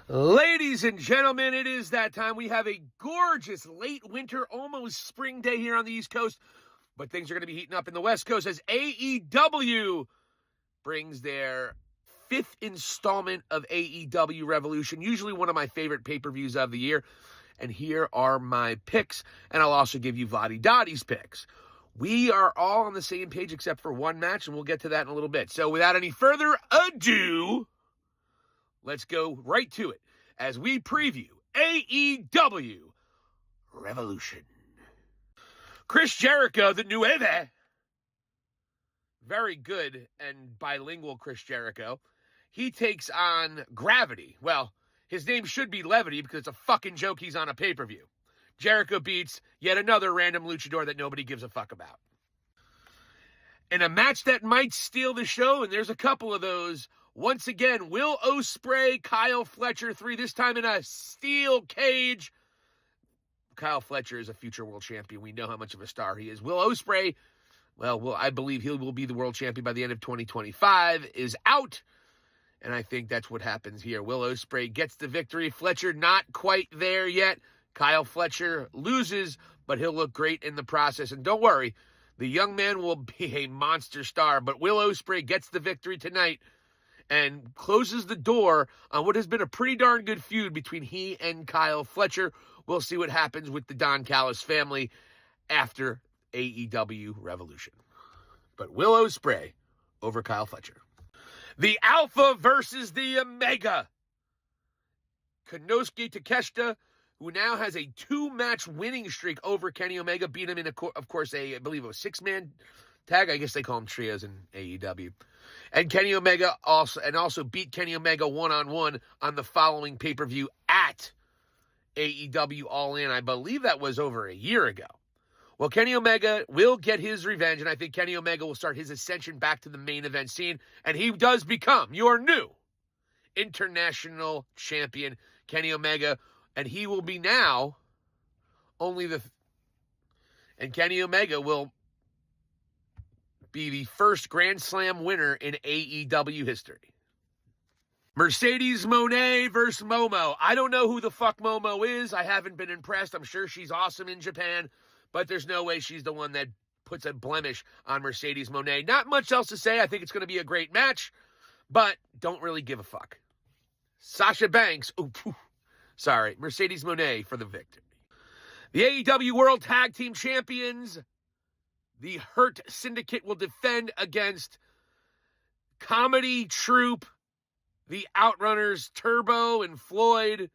Ladies and gentlemen, it is that time. We have a gorgeous late winter, almost spring day here on the East Coast, but things are going to be heating up in the West Coast as AEW brings their fifth installment of AEW Revolution, usually one of my favorite pay-per-views of the year. And here are my picks, and I'll also give you Vladi Dottie's picks. We are all on the same page except for one match, and we'll get to that in a little bit. So without any further ado, let's go right to it as we preview AEW Revolution. Chris Jericho, the Nueve, very good and bilingual Chris Jericho, he takes on Gravity. Well, his name should be Levity because it's a fucking joke he's on a pay-per-view. Jericho beats yet another random luchador that nobody gives a fuck about. In a match that might steal the show, and there's a couple of those, once again, Will Ospreay, Kyle Fletcher 3, this time in a steel cage. Kyle Fletcher is a future world champion. We know how much of a star he is. Will Ospreay, well, I believe he will be the world champion by the end of 2025, is out. And I think that's what happens here. Will Ospreay gets the victory. Fletcher not quite there yet. Kyle Fletcher loses, but he'll look great in the process. And don't worry, the young man will be a monster star. But Will Ospreay gets the victory tonight and closes the door on what has been a pretty darn good feud between he and Kyle Fletcher. We'll see what happens with the Don Callis family after AEW Revolution. But Will Ospreay over Kyle Fletcher. The Alpha versus the Omega. Konosuke Takeshita, who now has a 2-match winning streak over Kenny Omega, beat him in, of course, I believe a 6-man tag. I guess they call them trios in AEW. And Kenny Omega also beat Kenny Omega one-on-one on the following pay-per-view at AEW All In. I believe that was over a year ago. Well, Kenny Omega will get his revenge, and I think Kenny Omega will start his ascension back to the main event scene, and he does become your new international champion, Kenny Omega, and he will be now and Kenny Omega will be the first Grand Slam winner in AEW history. Mercedes Mone versus Momo. I don't know who the fuck Momo is. I haven't been impressed. I'm sure she's awesome in Japan, but there's no way she's the one that puts a blemish on Mercedes Mone. Not much else to say. I think it's going to be a great match, but don't really give a fuck. Sasha Banks. Mercedes Mone for the victory. The AEW World Tag Team Champions, the Hurt Syndicate, will defend against comedy troupe, the Outrunners, Turbo and Floyd.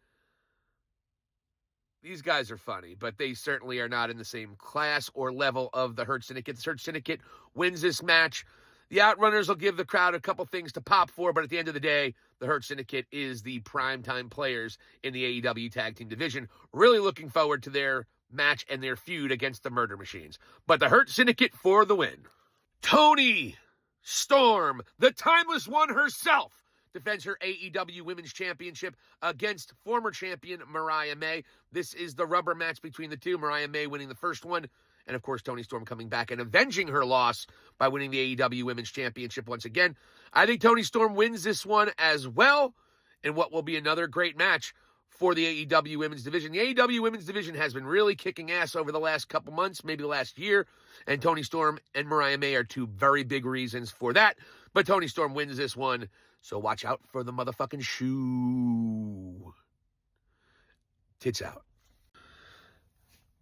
These guys are funny, but they certainly are not in the same class or level of the Hurt Syndicate. The Hurt Syndicate wins this match. The Outrunners will give the crowd a couple things to pop for, but at the end of the day, the Hurt Syndicate is the primetime players in the AEW Tag Team Division. Really looking forward to their match and their feud against the Murder Machines. But the Hurt Syndicate for the win. Toni Storm, the Timeless One herself, defends her AEW Women's Championship against former champion Mariah May. This is the rubber match between the two. Mariah May winning the first one, and of course Toni Storm coming back and avenging her loss by winning the AEW Women's Championship once again. I think Toni Storm wins this one as well, in what will be another great match for the AEW Women's Division. The AEW Women's Division has been really kicking ass over the last couple months, maybe the last year, and Toni Storm and Mariah May are two very big reasons for that. But Toni Storm wins this one, so watch out for the motherfucking shoe. Tits out.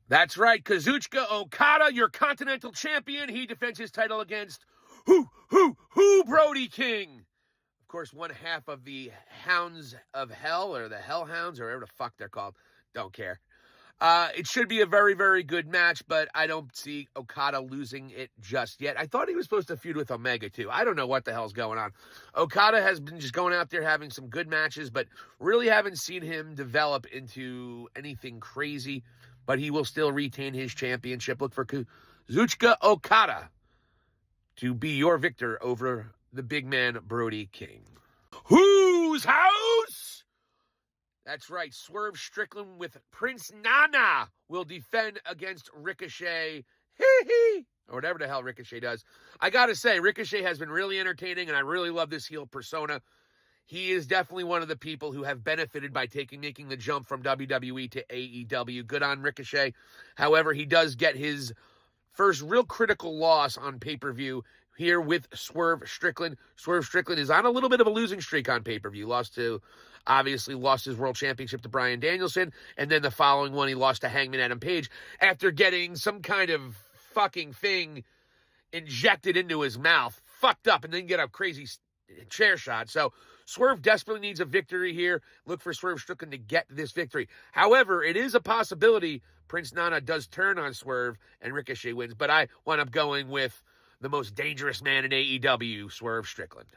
That's right, Kazuchika Okada, your Continental champion. He defends his title against Brody King. Of course, one half of the Hounds of Hell, or the Hellhounds, or whatever the fuck they're called. Don't care. It should be a very, very good match, but I don't see Okada losing it just yet. I thought he was supposed to feud with Omega, too. I don't know what the hell's going on. Okada has been just going out there having some good matches, but really haven't seen him develop into anything crazy. But he will still retain his championship. Look for Kazuchika Okada to be your victor over the big man, Brody King. Whose house? That's right, Swerve Strickland with Prince Nana will defend against Ricochet. Or whatever the hell Ricochet does. I gotta say, Ricochet has been really entertaining, and I really love this heel persona. he is definitely one of the people who have benefited by making the jump from WWE to AEW. Good on Ricochet. However, he does get his first real critical loss on pay-per-view here with Swerve Strickland. Swerve Strickland is on a little bit of a losing streak on pay-per-view. Obviously lost his world championship to Bryan Danielson, and then the following one he lost to Hangman Adam Page after getting some kind of fucking thing injected into his mouth, fucked up, and then get a crazy chair shot. So Swerve desperately needs a victory here. Look for Swerve Strickland to get this victory. However, it is a possibility Prince Nana does turn on Swerve and Ricochet wins, but I wind up going with the most dangerous man in AEW, Swerve Strickland.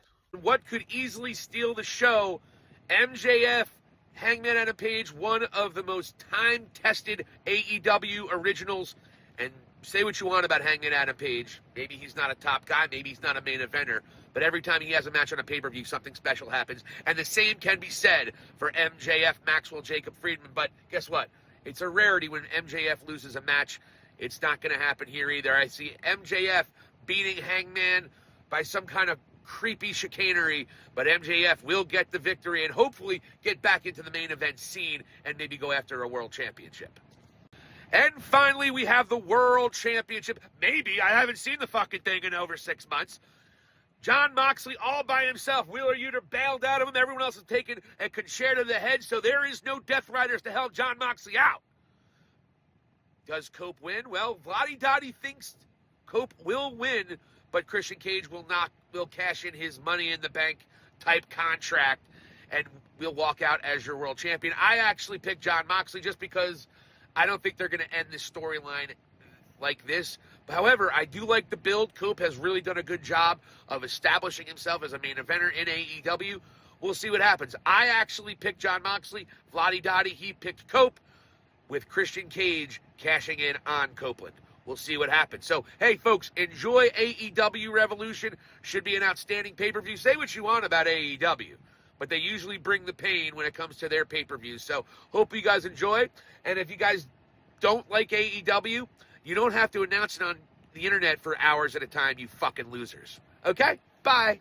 What could easily steal the show? MJF, Hangman Adam Page, one of the most time-tested AEW originals. And say what you want about Hangman Adam Page. Maybe he's not a top guy. Maybe he's not a main eventer. But every time he has a match on a pay-per-view, something special happens. And the same can be said for MJF, Maxwell Jacob Friedman. But guess what? It's a rarity when MJF loses a match. It's not going to happen here either. I see MJF beating Hangman by some kind of creepy chicanery, but MJF will get the victory and hopefully get back into the main event scene and maybe go after a world championship. And finally, we have the world championship. Maybe. I haven't seen the fucking thing in over 6 months. Jon Moxley all by himself. Wheeler Yuta bailed out of him. Everyone else has taken a concerto to the head, so there is no Death Riders to help Jon Moxley out. Does Cope win? Well, Vladi Dottie thinks Cope will win, but Christian Cage will cash in his Money in the Bank type contract and will walk out as your world champion. I actually picked Jon Moxley just because I don't think they're going to end this storyline like this. However, I do like the build. Cope has really done a good job of establishing himself as a main eventer in AEW. We'll see what happens. I actually picked Jon Moxley. Vladi Dottie, he picked Cope, with Christian Cage cashing in on Copeland. We'll see what happens. So, hey, folks, enjoy AEW Revolution. Should be an outstanding pay-per-view. Say what you want about AEW, but they usually bring the pain when it comes to their pay-per-views. So, hope you guys enjoy. And if you guys don't like AEW, you don't have to announce it on the internet for hours at a time, you fucking losers. Okay? Bye.